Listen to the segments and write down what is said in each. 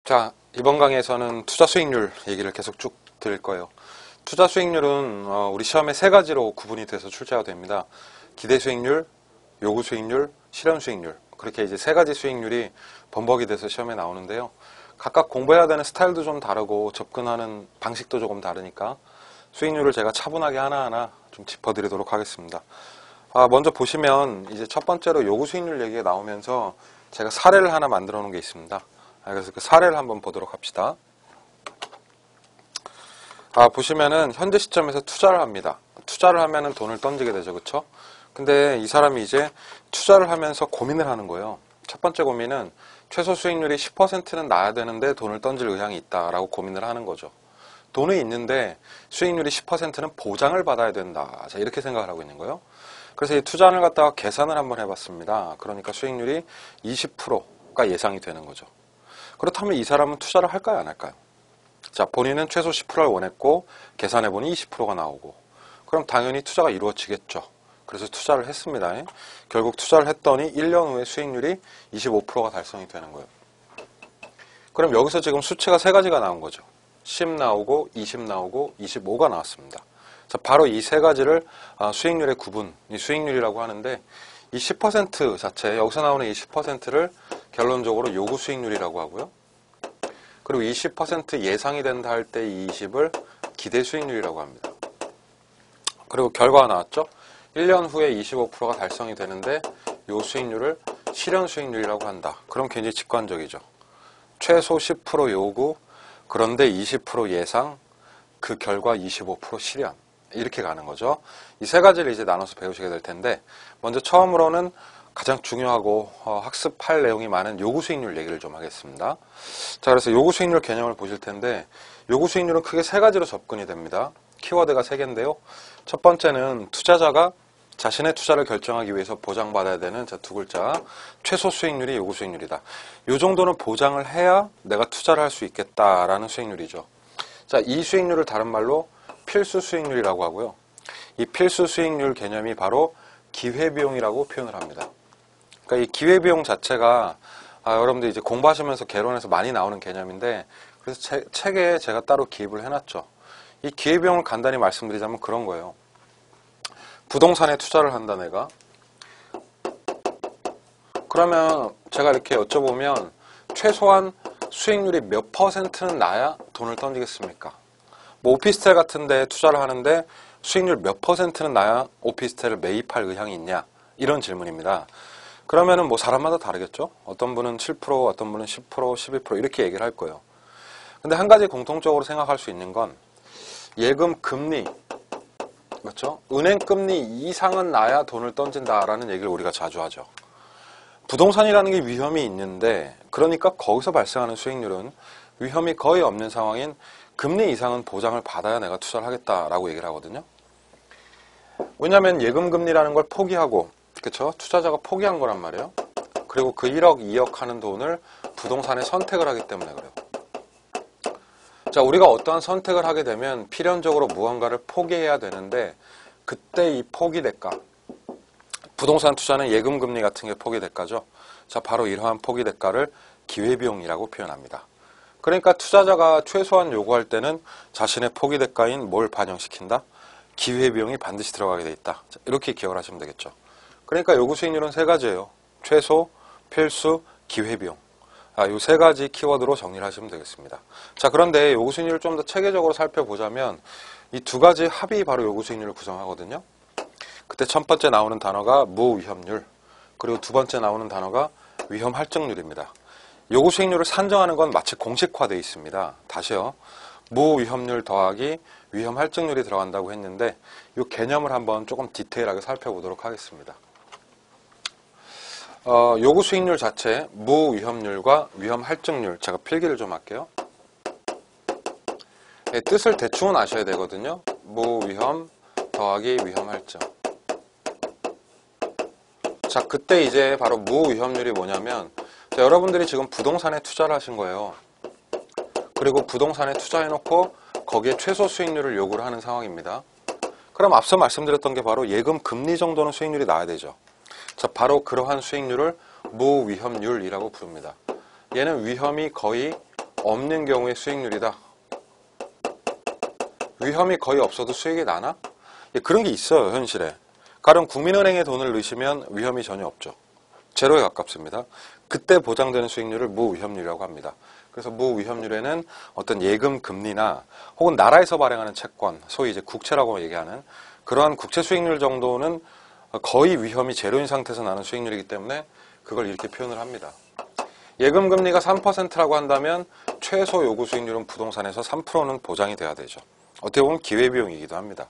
자, 이번 강의에서는 투자 수익률 얘기를 계속 쭉 드릴 거예요. 투자 수익률은 우리 시험에 세 가지로 구분이 돼서 출제가 됩니다. 기대 수익률, 요구 수익률, 실현 수익률. 그렇게 이제 세 가지 수익률이 범벅이 돼서 시험에 나오는데요. 각각 공부해야 되는 스타일도 좀 다르고 접근하는 방식도 조금 다르니까 수익률을 제가 차분하게 하나하나 좀 짚어드리도록 하겠습니다. 먼저 보시면 이제 첫 번째로 요구 수익률 얘기가 나오면서 제가 사례를 하나 만들어 놓은 게 있습니다. 그래서 그 사례를 한번 보도록 합시다. 보시면은 현재 시점에서 투자를 합니다. 투자를 하면은 돈을 던지게 되죠. 그쵸? 근데 이 사람이 이제 투자를 하면서 고민을 하는 거예요. 첫 번째 고민은 최소 수익률이 10%는 나야 되는데 돈을 던질 의향이 있다라고 고민을 하는 거죠. 돈이 있는데 수익률이 10%는 보장을 받아야 된다. 자, 이렇게 생각을 하고 있는 거예요. 그래서 이 투자를 갖다가 계산을 한번 해봤습니다. 그러니까 수익률이 20%가 예상이 되는 거죠. 그렇다면 이 사람은 투자를 할까요, 안 할까요? 자, 본인은 최소 10%를 원했고 계산해보니 20%가 나오고 그럼 당연히 투자가 이루어지겠죠. 그래서 투자를 했습니다. 결국 투자를 했더니 1년 후에 수익률이 25%가 달성이 되는 거예요. 그럼 여기서 지금 수치가 세 가지가 나온 거죠. 10 나오고 20 나오고 25가 나왔습니다. 자, 바로 이 세 가지를 수익률의 구분, 이 수익률이라고 하는데 이 10% 자체, 여기서 나오는 이 10%를 결론적으로 요구 수익률이라고 하고요. 그리고 이 10% 예상이 된다 할 때 이 20을 기대 수익률이라고 합니다. 그리고 결과가 나왔죠. 1년 후에 25%가 달성이 되는데 이 수익률을 실현 수익률이라고 한다. 그럼 굉장히 직관적이죠. 최소 10% 요구, 그런데 20% 예상, 그 결과 25% 실현. 이렇게 가는 거죠. 이 세 가지를 이제 나눠서 배우시게 될 텐데 먼저 처음으로는 가장 중요하고 학습할 내용이 많은 요구 수익률 얘기를 좀 하겠습니다. 자, 그래서 요구 수익률 개념을 보실 텐데 요구 수익률은 크게 세 가지로 접근이 됩니다. 키워드가 세 개인데요. 첫 번째는 투자자가 자신의 투자를 결정하기 위해서 보장받아야 되는 두 글자 최소 수익률이 요구 수익률이다. 이 정도는 보장을 해야 내가 투자를 할 수 있겠다라는 수익률이죠. 자, 이 수익률을 다른 말로 필수 수익률이라고 하고요. 이 필수 수익률 개념이 바로 기회비용이라고 표현을 합니다. 그러니까 이 기회비용 자체가 여러분들 이제 공부하시면서 개론에서 많이 나오는 개념인데 그래서 책에 제가 따로 기입을 해놨죠. 이 기회비용을 간단히 말씀드리자면 그런 거예요. 부동산에 투자를 한다 내가. 그러면 제가 이렇게 여쭤보면 최소한 수익률이 몇 %는 나야 돈을 던지겠습니까? 뭐 오피스텔 같은 데 투자를 하는데 수익률 몇 %는 나야 오피스텔을 매입할 의향이 있냐? 이런 질문입니다. 그러면은 뭐 사람마다 다르겠죠? 어떤 분은 7%, 어떤 분은 10%, 12% 이렇게 얘기를 할 거예요. 근데 한 가지 공통적으로 생각할 수 있는 건 예금 금리, 그렇죠? 은행 금리 이상은 나야 돈을 던진다라는 얘기를 우리가 자주 하죠. 부동산이라는 게 위험이 있는데 그러니까 거기서 발생하는 수익률은 위험이 거의 없는 상황인 금리 이상은 보장을 받아야 내가 투자를 하겠다라고 얘기를 하거든요. 왜냐하면 예금 금리라는 걸 포기하고 그렇죠? 투자자가 포기한 거란 말이에요. 그리고 그 1억, 2억 하는 돈을 부동산에 선택을 하기 때문에 그래요. 자, 우리가 어떠한 선택을 하게 되면 필연적으로 무언가를 포기해야 되는데 그때 이 포기 대가, 부동산 투자는 예금 금리 같은 게 포기 대가죠. 자, 바로 이러한 포기 대가를 기회비용이라고 표현합니다. 그러니까 투자자가 최소한 요구할 때는 자신의 포기 대가인 뭘 반영시킨다? 기회비용이 반드시 들어가게 돼 있다. 자, 이렇게 기억을 하시면 되겠죠. 그러니까 요구 수익률은 세 가지예요. 최소, 필수, 기회비용. 이 세 가지 키워드로 정리를 하시면 되겠습니다. 자, 그런데 요구 수익률을 좀 더 체계적으로 살펴보자면 이 두 가지 합이 바로 요구 수익률을 구성하거든요. 그때 첫 번째 나오는 단어가 무위험률, 그리고 두 번째 나오는 단어가 위험 할증률입니다. 요구 수익률을 산정하는 건 마치 공식화되어 있습니다. 다시요. 무위험률 더하기 위험 할증률이 들어간다고 했는데 이 개념을 한번 조금 디테일하게 살펴보도록 하겠습니다. 요구 수익률 자체 무위험률과 위험 할증률 제가 필기를 좀 할게요. 뜻을 대충은 아셔야 되거든요. 무위험 더하기 위험 할증. 자, 그때 이제 바로 무위험률이 뭐냐면 자, 여러분들이 지금 부동산에 투자를 하신 거예요. 그리고 부동산에 투자해놓고 거기에 최소 수익률을 요구를 하는 상황입니다. 그럼 앞서 말씀드렸던 게 바로 예금 금리 정도는 수익률이 나야 되죠. 자, 바로 그러한 수익률을 무위험률이라고 부릅니다. 얘는 위험이 거의 없는 경우의 수익률이다. 위험이 거의 없어도 수익이 나나? 예, 그런 게 있어요, 현실에. 가령 국민은행에 돈을 넣으시면 위험이 전혀 없죠. 제로에 가깝습니다. 그때 보장되는 수익률을 무위험률이라고 합니다. 그래서 무위험률에는 어떤 예금 금리나 혹은 나라에서 발행하는 채권, 소위 이제 국채라고 얘기하는 그러한 국채 수익률 정도는 거의 위험이 제로인 상태에서 나는 수익률이기 때문에 그걸 이렇게 표현을 합니다. 예금 금리가 3%라고 한다면 최소 요구 수익률은 부동산에서 3%는 보장이 돼야 되죠. 어떻게 보면 기회비용이기도 합니다.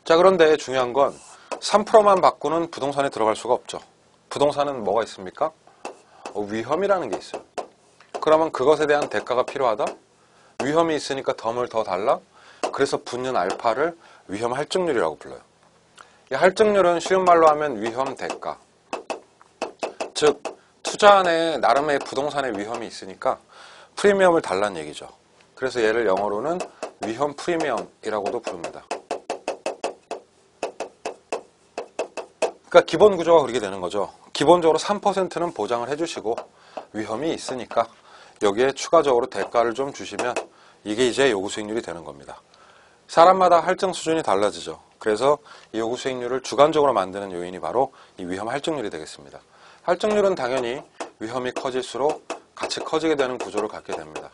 자, 그런데 중요한 건 3%만 받고는 부동산에 들어갈 수가 없죠. 부동산은 뭐가 있습니까? 위험이라는 게 있어요. 그러면 그것에 대한 대가가 필요하다? 위험이 있으니까 덤을 더 달라? 그래서 붙는 알파를 위험 할증률이라고 불러요. 이 할증률은 쉬운 말로 하면 위험 대가. 즉, 투자 안에 나름의 부동산의 위험이 있으니까 프리미엄을 달라는 얘기죠. 그래서 얘를 영어로는 위험 프리미엄이라고도 부릅니다. 그러니까 기본 구조가 그렇게 되는 거죠. 기본적으로 3%는 보장을 해주시고 위험이 있으니까 여기에 추가적으로 대가를 좀 주시면 이게 이제 요구 수익률이 되는 겁니다. 사람마다 할증 수준이 달라지죠. 그래서 이 요구 수익률을 주관적으로 만드는 요인이 바로 이 위험 할증률이 되겠습니다. 할증률은 당연히 위험이 커질수록 같이 커지게 되는 구조를 갖게 됩니다.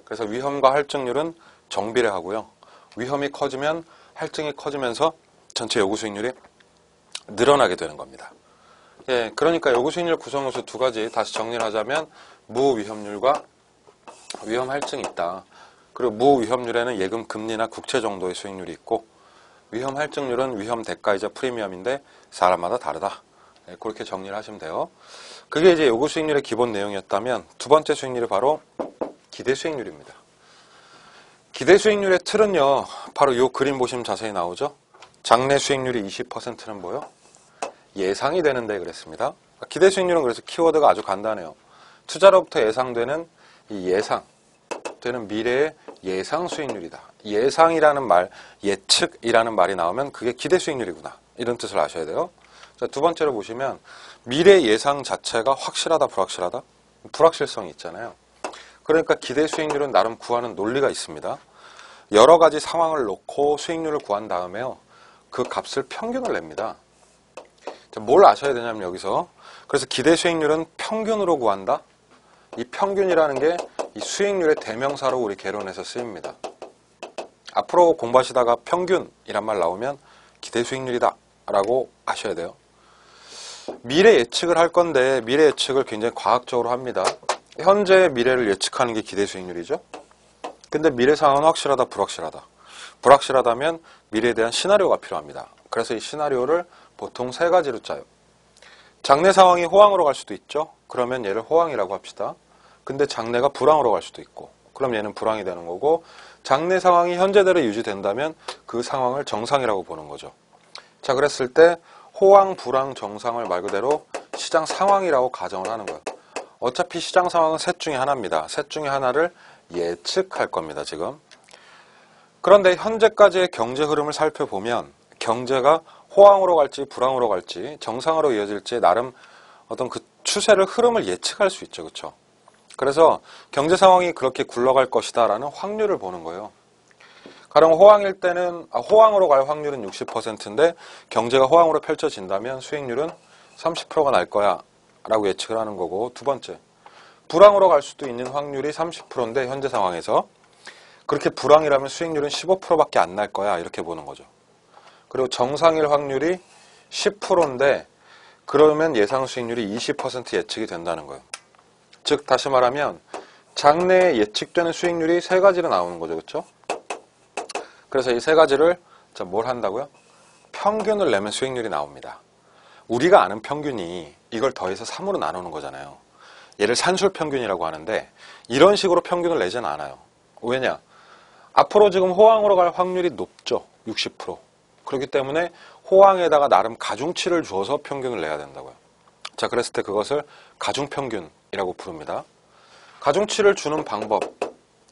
그래서 위험과 할증률은 정비례하고요. 위험이 커지면 할증이 커지면서 전체 요구 수익률이 늘어나게 되는 겁니다. 예, 그러니까 요구 수익률 구성 요소 두 가지 다시 정리를 하자면 무위험률과 위험 할증이 있다. 그리고 무위험률에는 예금 금리나 국채 정도의 수익률이 있고 위험 할증률은 위험 대가이자 프리미엄인데 사람마다 다르다. 예, 그렇게 정리를 하시면 돼요. 그게 이제 요구 수익률의 기본 내용이었다면 두 번째 수익률이 바로 기대 수익률입니다. 기대 수익률의 틀은요, 바로 이 그림 보시면 자세히 나오죠. 장래 수익률이 20%는 뭐요? 예상이 되는데 그랬습니다. 기대 수익률은 그래서 키워드가 아주 간단해요. 투자로부터 예상되는 이 예상되는 미래의 예상 수익률이다. 예상이라는 말, 예측이라는 말이 나오면 그게 기대 수익률이구나. 이런 뜻을 아셔야 돼요. 자, 두 번째로 보시면 미래 예상 자체가 확실하다, 불확실하다? 불확실성이 있잖아요. 그러니까 기대 수익률은 나름 구하는 논리가 있습니다. 여러 가지 상황을 놓고 수익률을 구한 다음에요. 그 값을 평균을 냅니다. 자, 뭘 아셔야 되냐면 여기서 그래서 기대 수익률은 평균으로 구한다. 이 평균이라는 게 이 수익률의 대명사로 우리 개론에서 쓰입니다. 앞으로 공부하시다가 평균이란 말 나오면 기대 수익률이다 라고 아셔야 돼요. 미래 예측을 할 건데 미래 예측을 굉장히 과학적으로 합니다. 현재 미래를 예측하는 게 기대 수익률이죠. 근데 미래 상황은 확실하다, 불확실하다. 불확실하다면 미래에 대한 시나리오가 필요합니다. 그래서 이 시나리오를 보통 세 가지로 짜요. 장래 상황이 호황으로 갈 수도 있죠. 그러면 얘를 호황이라고 합시다. 근데 장래가 불황으로 갈 수도 있고 그럼 얘는 불황이 되는 거고 장래 상황이 현재대로 유지된다면 그 상황을 정상이라고 보는 거죠. 자, 그랬을 때 호황, 불황, 정상을 말 그대로 시장 상황이라고 가정을 하는 거예요. 어차피 시장 상황은 셋 중에 하나입니다. 셋 중에 하나를 예측할 겁니다, 지금. 그런데 현재까지의 경제 흐름을 살펴보면 경제가 호황으로 갈지 불황으로 갈지 정상으로 이어질지 나름 어떤 그 추세를 흐름을 예측할 수 있죠. 그렇죠? 그래서 경제 상황이 그렇게 굴러갈 것이다 라는 확률을 보는 거예요. 가령 호황일 때는 호황으로 갈 확률은 60%인데 경제가 호황으로 펼쳐진다면 수익률은 30%가 날 거야 라고 예측을 하는 거고 두 번째, 불황으로 갈 수도 있는 확률이 30%인데 현재 상황에서 그렇게 불황이라면 수익률은 15%밖에 안 날 거야 이렇게 보는 거죠. 그리고 정상일 확률이 10%인데 그러면 예상 수익률이 20% 예측이 된다는 거예요. 즉 다시 말하면 장래에 예측되는 수익률이 세 가지로 나오는 거죠. 그렇죠? 그래서 이 세 가지를 뭘 한다고요? 평균을 내면 수익률이 나옵니다. 우리가 아는 평균이 이걸 더해서 3으로 나누는 거잖아요. 얘를 산술평균이라고 하는데 이런 식으로 평균을 내지는 않아요. 왜냐? 앞으로 지금 호황으로 갈 확률이 높죠. 60%. 그렇기 때문에 호황에다가 나름 가중치를 주어서 평균을 내야 된다고요. 자, 그랬을 때 그것을 가중평균이라고 부릅니다. 가중치를 주는 방법,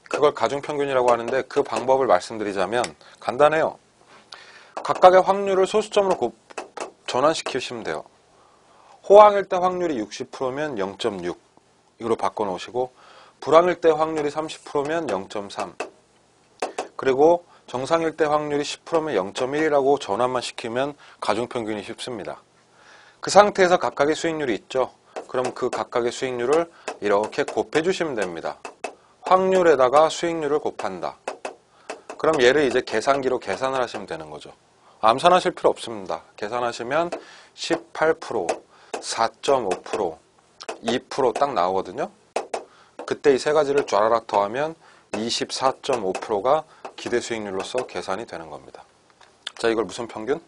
그걸 가중평균이라고 하는데 그 방법을 말씀드리자면 간단해요. 각각의 확률을 소수점으로 전환시키시면 돼요. 호황일 때 확률이 60%면 0.6 이걸로 바꿔놓으시고 불황일 때 확률이 30%면 0.3. 그리고 정상일 때 확률이 10%면 0.1이라고 전환만 시키면 가중평균이 쉽습니다. 그 상태에서 각각의 수익률이 있죠. 그럼 그 각각의 수익률을 이렇게 곱해주시면 됩니다. 확률에다가 수익률을 곱한다. 그럼 얘를 이제 계산기로 계산을 하시면 되는 거죠. 암산하실 필요 없습니다. 계산하시면 18%, 4.5%, 2% 딱 나오거든요. 그때 이 세 가지를 쫘라락 더하면 24.5%가 기대 수익률로서 계산이 되는 겁니다. 자, 이걸 무슨 평균?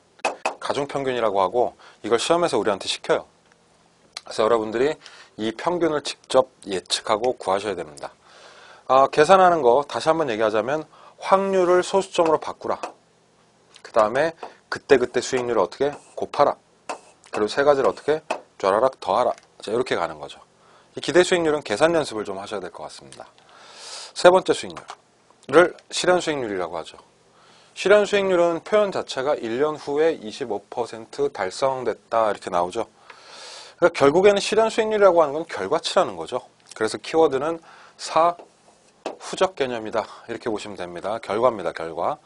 가중평균이라고 하고 이걸 시험에서 우리한테 시켜요. 그래서 여러분들이 이 평균을 직접 예측하고 구하셔야 됩니다. 계산하는 거 다시 한번 얘기하자면 확률을 소수점으로 바꾸라. 그 다음에 그때그때 수익률을 어떻게 곱하라. 그리고 세 가지를 어떻게 쫘라락 더하라. 자, 이렇게 가는 거죠. 이 기대 수익률은 계산 연습을 좀 하셔야 될 것 같습니다. 세 번째 수익률을 실현 수익률이라고 하죠. 실현 수익률은 표현 자체가 1년 후에 25% 달성됐다 이렇게 나오죠. 그러니까 결국에는 실현 수익률이라고 하는 건 결과치라는 거죠. 그래서 키워드는 후적 개념이다 이렇게 보시면 됩니다. 결과입니다. 결과.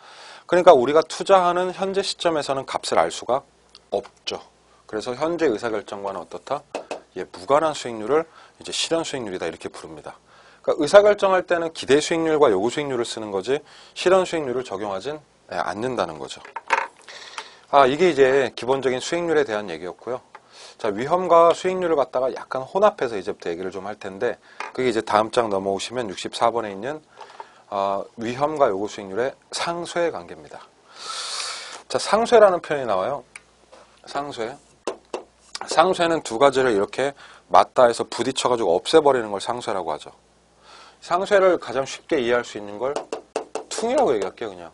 그러니까 우리가 투자하는 현재 시점에서는 값을 알 수가 없죠. 그래서 현재 의사결정과는 어떻다? 무관한 수익률을 이제 실현 수익률이다 이렇게 부릅니다. 그러니까 의사결정할 때는 기대 수익률과 요구 수익률을 쓰는 거지 실현 수익률을 적용하진 않는다는 거죠. 이게 이제 기본적인 수익률에 대한 얘기였고요. 자, 위험과 수익률을 갖다가 약간 혼합해서 이제부터 얘기를 좀 할 텐데 그게 이제 다음 장 넘어오시면 64번에 있는 위험과 요구 수익률의 상쇄 관계입니다. 자, 상쇄라는 표현이 나와요. 상쇄. 상쇄는 두 가지를 이렇게 맞다 해서 부딪혀가지고 없애버리는 걸 상쇄라고 하죠. 상쇄를 가장 쉽게 이해할 수 있는 걸 퉁이라고 얘기할게요, 그냥.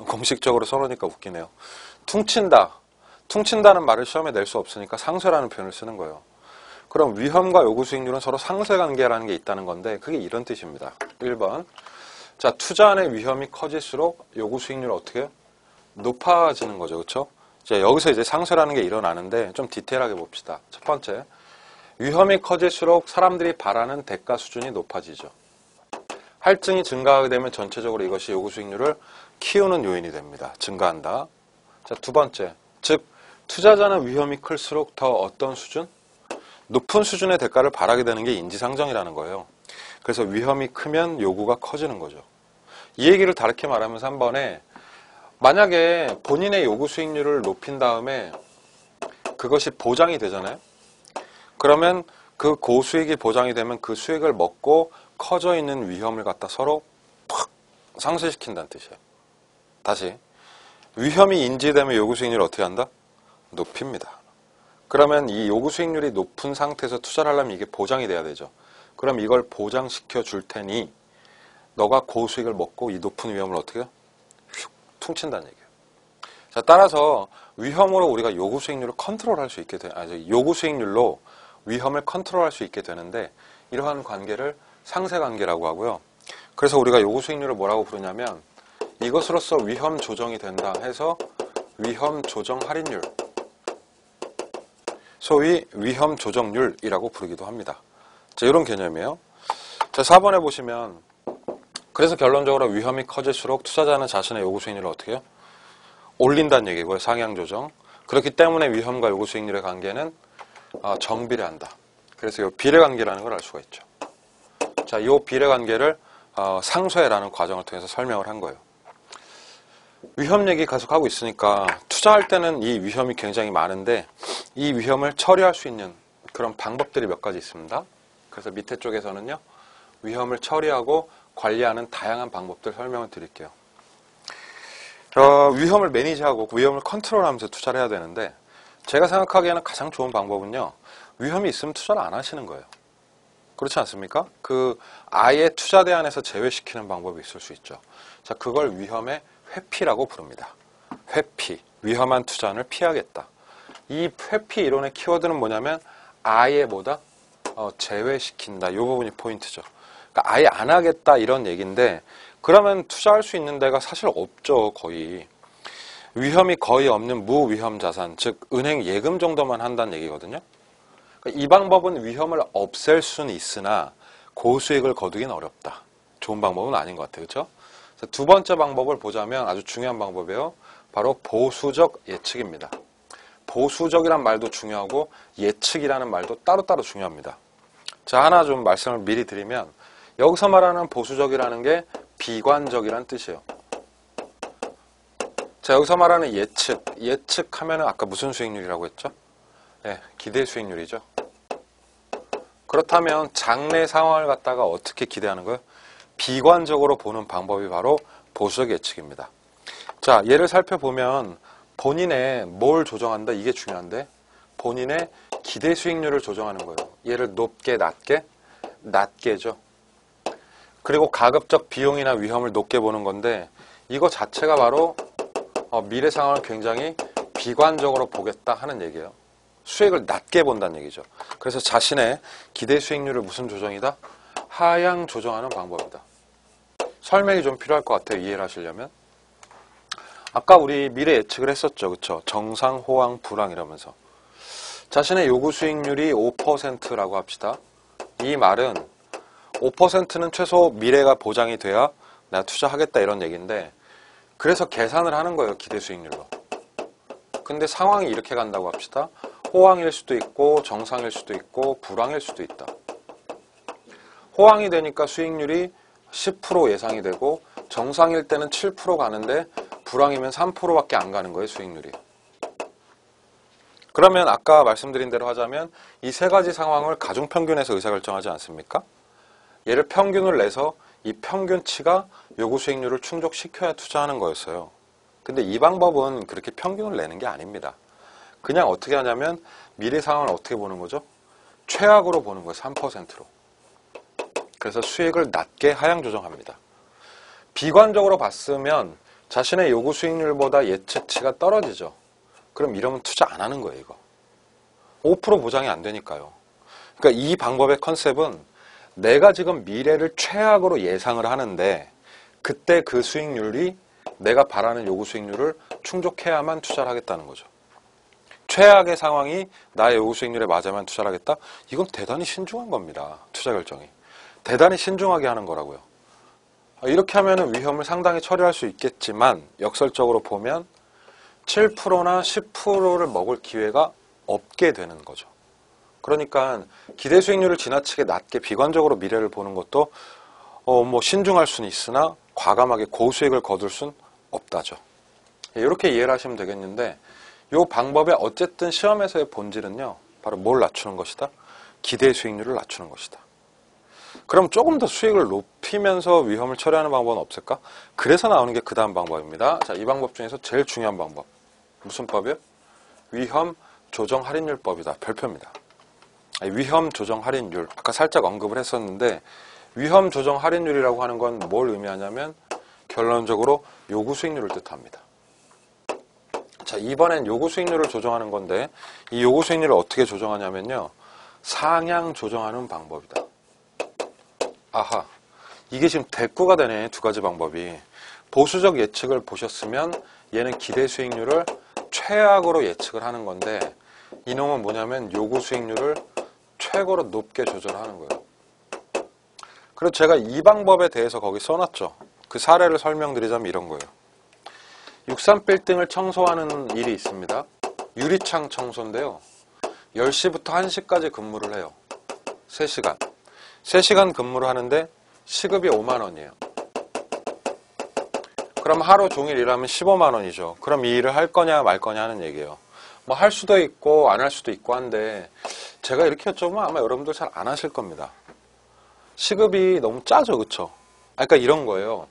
공식적으로 써놓으니까 웃기네요. 퉁친다. 퉁친다는 말을 시험에 낼 수 없으니까 상쇄라는 표현을 쓰는 거예요. 그럼 위험과 요구 수익률은 서로 상쇄 관계라는 게 있다는 건데 그게 이런 뜻입니다. 1번. 자, 투자 안의 위험이 커질수록 요구 수익률은 어떻게 높아지는 거죠. 그렇죠? 자, 여기서 이제 상쇄라는 게 일어나는데 좀 디테일하게 봅시다. 첫 번째. 위험이 커질수록 사람들이 바라는 대가 수준이 높아지죠. 할증이 증가하게 되면 전체적으로 이것이 요구 수익률을 키우는 요인이 됩니다. 증가한다. 자, 두 번째. 즉, 투자자는 위험이 클수록 더 어떤 수준? 높은 수준의 대가를 바라게 되는 게 인지상정이라는 거예요. 그래서 위험이 크면 요구가 커지는 거죠. 이 얘기를 다르게 말하면서 한 번에 만약에 본인의 요구 수익률을 높인 다음에 그것이 보장이 되잖아요. 그러면 그 고수익이 보장이 되면 그 수익을 먹고 커져 있는 위험을 갖다 서로 팍 상쇄시킨다는 뜻이에요. 다시. 위험이 인지되면 요구 수익률을 어떻게 한다? 높입니다. 그러면 이 요구 수익률이 높은 상태에서 투자를 하려면 이게 보장이 돼야 되죠. 그럼 이걸 보장시켜 줄 테니 너가 고수익을 먹고 이 높은 위험을 어떻게 해요? 휙 퉁친다는 얘기예요. 자, 따라서 위험으로 우리가 요구 수익률을 컨트롤할 수 있게 요구 수익률로 위험을 컨트롤할 수 있게 되는데 이러한 관계를 상쇄 관계라고 하고요. 그래서 우리가 요구 수익률을 뭐라고 부르냐면 이것으로써 위험 조정이 된다 해서 위험 조정 할인율, 소위 위험 조정률이라고 부르기도 합니다. 자, 이런 개념이에요. 자, 4번에 보시면 그래서 결론적으로 위험이 커질수록 투자자는 자신의 요구 수익률을 어떻게 해요? 올린다는 얘기고요. 상향 조정. 그렇기 때문에 위험과 요구 수익률의 관계는 정비례한다. 그래서 이 비례관계라는 걸 알 수가 있죠. 자, 이 비례관계를 상쇄라는 과정을 통해서 설명을 한 거예요. 위험 얘기 계속하고 있으니까 투자할 때는 이 위험이 굉장히 많은데 이 위험을 처리할 수 있는 그런 방법들이 몇 가지 있습니다. 그래서 밑에 쪽에서는요. 위험을 처리하고 관리하는 다양한 방법들 설명을 드릴게요. 위험을 매니지하고 위험을 컨트롤하면서 투자를 해야 되는데 제가 생각하기에는 가장 좋은 방법은요. 위험이 있으면 투자를 안 하시는 거예요. 그렇지 않습니까? 아예 투자 대안에서 제외시키는 방법이 있을 수 있죠. 자, 그걸 위험의 회피라고 부릅니다. 회피. 위험한 투자를 피하겠다. 이 회피 이론의 키워드는 뭐냐면 아예 제외시킨다. 이 부분이 포인트죠. 그러니까 아예 안 하겠다 이런 얘기인데 그러면 투자할 수 있는 데가 사실 없죠. 거의. 위험이 거의 없는 무위험 자산, 즉 은행 예금 정도만 한다는 얘기거든요. 이 방법은 위험을 없앨 수는 있으나 고수익을 거두긴 어렵다. 좋은 방법은 아닌 것 같아요. 그렇죠? 두 번째 방법을 보자면 아주 중요한 방법이에요. 바로 보수적 예측입니다. 보수적이란 말도 중요하고 예측이라는 말도 따로따로 중요합니다. 자, 하나 좀 말씀을 미리 드리면 여기서 말하는 보수적이라는 게 비관적이란 뜻이에요. 자, 여기서 말하는 예측하면은 아까 무슨 수익률이라고 했죠? 네, 기대 수익률이죠. 그렇다면 장래 상황을 갖다가 어떻게 기대하는 거예요? 비관적으로 보는 방법이 바로 보수적 예측입니다. 자, 얘를 살펴보면 본인의 뭘 조정한다? 이게 중요한데 본인의 기대 수익률을 조정하는 거예요. 얘를 높게, 낮게? 낮게죠. 그리고 가급적 비용이나 위험을 높게 보는 건데 이거 자체가 바로 미래 상황을 굉장히 비관적으로 보겠다 하는 얘기예요. 수익을 낮게 본다는 얘기죠. 그래서 자신의 기대 수익률을 무슨 조정이다? 하향 조정하는 방법이다. 설명이 좀 필요할 것 같아요. 이해를 하시려면. 아까 우리 미래 예측을 했었죠. 그쵸? 정상, 호황, 불황 이러면서. 자신의 요구 수익률이 5%라고 합시다. 이 말은 5%는 최소 미래가 보장이 돼야 내가 투자하겠다 이런 얘기인데 그래서 계산을 하는 거예요. 기대 수익률로. 근데 상황이 이렇게 간다고 합시다. 호황일 수도 있고 정상일 수도 있고 불황일 수도 있다. 호황이 되니까 수익률이 10% 예상이 되고 정상일 때는 7% 가는데 불황이면 3%밖에 안 가는 거예요. 수익률이. 그러면 아까 말씀드린 대로 하자면 이 세 가지 상황을 가중평균에서 의사결정하지 않습니까? 얘를 평균을 내서 이 평균치가 요구 수익률을 충족시켜야 투자하는 거였어요. 근데 이 방법은 그렇게 평균을 내는 게 아닙니다. 그냥 어떻게 하냐면 미래 상황을 어떻게 보는 거죠? 최악으로 보는 거예요. 3%로. 그래서 수익을 낮게 하향 조정합니다. 비관적으로 봤으면 자신의 요구 수익률보다 예측치가 떨어지죠. 그럼 이러면 투자 안 하는 거예요. 이거 5% 보장이 안 되니까요. 그러니까 이 방법의 컨셉은 내가 지금 미래를 최악으로 예상을 하는데 그때 그 수익률이 내가 바라는 요구 수익률을 충족해야만 투자를 하겠다는 거죠. 최악의 상황이 나의 요구 수익률에 맞아야만 투자를 하겠다? 이건 대단히 신중한 겁니다. 투자 결정이. 대단히 신중하게 하는 거라고요. 이렇게 하면 위험을 상당히 처리할 수 있겠지만 역설적으로 보면 7%나 10%를 먹을 기회가 없게 되는 거죠. 그러니까 기대 수익률을 지나치게 낮게 비관적으로 미래를 보는 것도 신중할 수는 있으나 과감하게 고수익을 거둘 수는 없다죠. 이렇게 이해를 하시면 되겠는데 이 방법의 어쨌든 시험에서의 본질은요. 바로 뭘 낮추는 것이다? 기대 수익률을 낮추는 것이다. 그럼 조금 더 수익을 높이면서 위험을 처리하는 방법은 없을까? 그래서 나오는 게 그 다음 방법입니다. 자, 이 방법 중에서 제일 중요한 방법. 무슨 법이요? 위험 조정 할인율법이다. 별표입니다. 위험 조정 할인율. 아까 살짝 언급을 했었는데 위험 조정 할인율이라고 하는 건 뭘 의미하냐면 결론적으로 요구 수익률을 뜻합니다. 자, 이번엔 요구 수익률을 조정하는 건데 이 요구 수익률을 어떻게 조정하냐면요. 상향 조정하는 방법이다. 아하, 이게 지금 대꾸가 되네. 두 가지 방법이. 보수적 예측을 보셨으면 얘는 기대 수익률을 최악으로 예측을 하는 건데 이놈은 뭐냐면 요구 수익률을 최고로 높게 조절하는 거예요. 그리고 제가 이 방법에 대해서 거기 써놨죠. 그 사례를 설명드리자면 이런 거예요. 63빌딩을 청소하는 일이 있습니다. 유리창 청소인데요. 10시부터 1시까지 근무를 해요. 3시간. 3시간 근무를 하는데 시급이 5만 원이에요. 그럼 하루 종일 일하면 15만 원이죠. 그럼 이 일을 할 거냐 말 거냐 하는 얘기예요. 뭐 할 수도 있고 안 할 수도 있고 한데 제가 이렇게 여쭤보면 아마 여러분들 잘 안 하실 겁니다. 시급이 너무 짜죠. 그쵸? 그러니까 이런 거예요.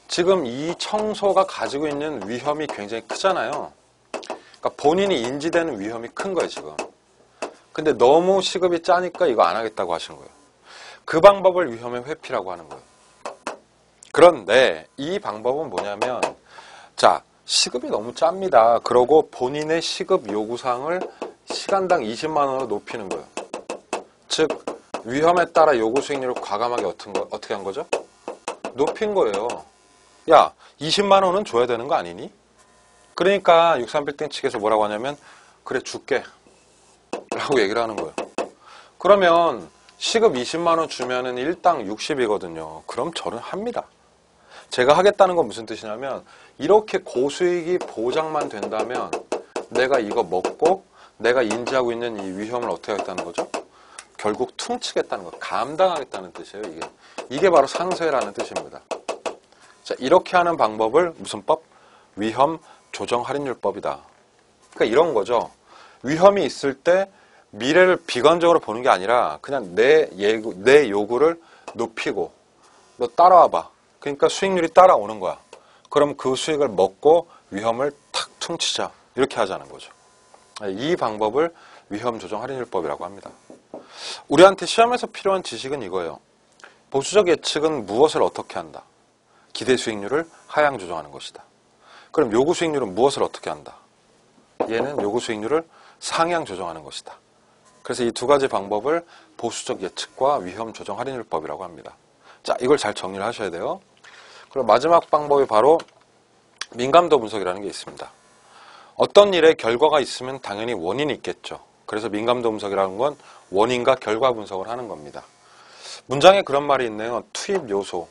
지금 이 청소가 가지고 있는 위험이 굉장히 크잖아요. 그러니까 본인이 인지되는 위험이 큰 거예요. 지금. 근데 너무 시급이 짜니까 이거 안 하겠다고 하시는 거예요. 그 방법을 위험의 회피라고 하는 거예요. 그런데 이 방법은 뭐냐면 자, 시급이 너무 짭니다. 그러고 본인의 시급 요구사항을 시간당 20만 원으로 높이는 거예요. 즉 위험에 따라 요구 수익률을 과감하게 어떻게 한 거죠? 높인 거예요. 야, 20만 원은 줘야 되는 거 아니니? 그러니까 63빌딩 측에서 뭐라고 하냐면 그래 줄게 라고 얘기를 하는 거예요. 그러면 시급 20만 원 주면은 일당 60이거든요. 그럼 저는 합니다. 제가 하겠다는 건 무슨 뜻이냐면 이렇게 고수익이 보장만 된다면 내가 이거 먹고 내가 인지하고 있는 이 위험을 어떻게 하겠다는 거죠? 결국 퉁치겠다는 거, 감당하겠다는 뜻이에요. 이게 바로 상쇄라는 뜻입니다. 자, 이렇게 하는 방법을 무슨 법? 위험 조정 할인율법이다. 그러니까 이런 거죠. 위험이 있을 때 미래를 비관적으로 보는 게 아니라 그냥 내 요구를 높이고 너 따라와봐. 그러니까 수익률이 따라오는 거야. 그럼 그 수익을 먹고 위험을 탁 퉁치자. 이렇게 하자는 거죠. 이 방법을 위험 조정 할인율법이라고 합니다. 우리한테 시험에서 필요한 지식은 이거예요. 보수적 예측은 무엇을 어떻게 한다? 기대 수익률을 하향 조정하는 것이다. 그럼 요구 수익률은 무엇을 어떻게 한다? 얘는 요구 수익률을 상향 조정하는 것이다. 그래서 이 두 가지 방법을 보수적 예측과 위험 조정 할인율법이라고 합니다. 자, 이걸 잘 정리를 하셔야 돼요. 그리고 마지막 방법이 바로 민감도 분석이라는 게 있습니다. 어떤 일에 결과가 있으면 당연히 원인이 있겠죠. 그래서 민감도 분석이라는 건 원인과 결과 분석을 하는 겁니다. 문장에 그런 말이 있네요. 투입 요소.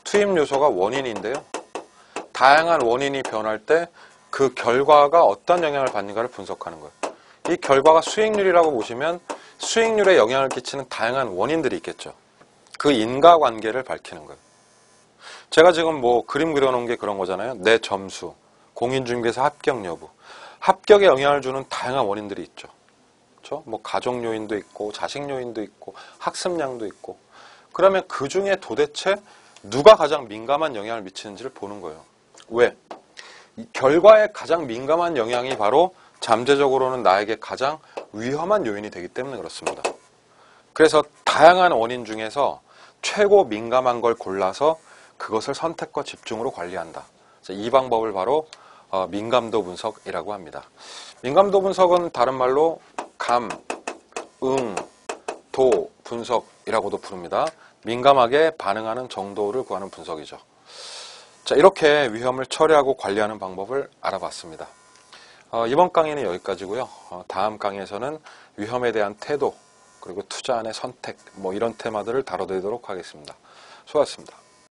투입 요소가 원인인데요. 다양한 원인이 변할 때 그 결과가 어떤 영향을 받는가를 분석하는 거예요. 이 결과가 수익률이라고 보시면 수익률에 영향을 끼치는 다양한 원인들이 있겠죠. 그 인과관계를 밝히는 거예요. 제가 지금 뭐 그림 그려놓은 게 그런 거잖아요. 내 점수, 공인중개사 합격 여부. 합격에 영향을 주는 다양한 원인들이 있죠. 그렇죠? 뭐 가족 요인도 있고 자식 요인도 있고 학습량도 있고. 그러면 그 중에 도대체 누가 가장 민감한 영향을 미치는지를 보는 거예요. 왜? 이 결과에 가장 민감한 영향이 바로 잠재적으로는 나에게 가장 위험한 요인이 되기 때문에 그렇습니다. 그래서 다양한 원인 중에서 최고 민감한 걸 골라서 그것을 선택과 집중으로 관리한다. 이 방법을 바로 민감도 분석이라고 합니다. 민감도 분석은 다른 말로 감, 응, 도 분석이라고도 부릅니다. 민감하게 반응하는 정도를 구하는 분석이죠. 자, 이렇게 위험을 처리하고 관리하는 방법을 알아봤습니다. 이번 강의는 여기까지고요. 다음 강의에서는 위험에 대한 태도, 그리고 투자 안의 선택, 뭐 이런 테마들을 다뤄드리도록 하겠습니다. 수고하셨습니다.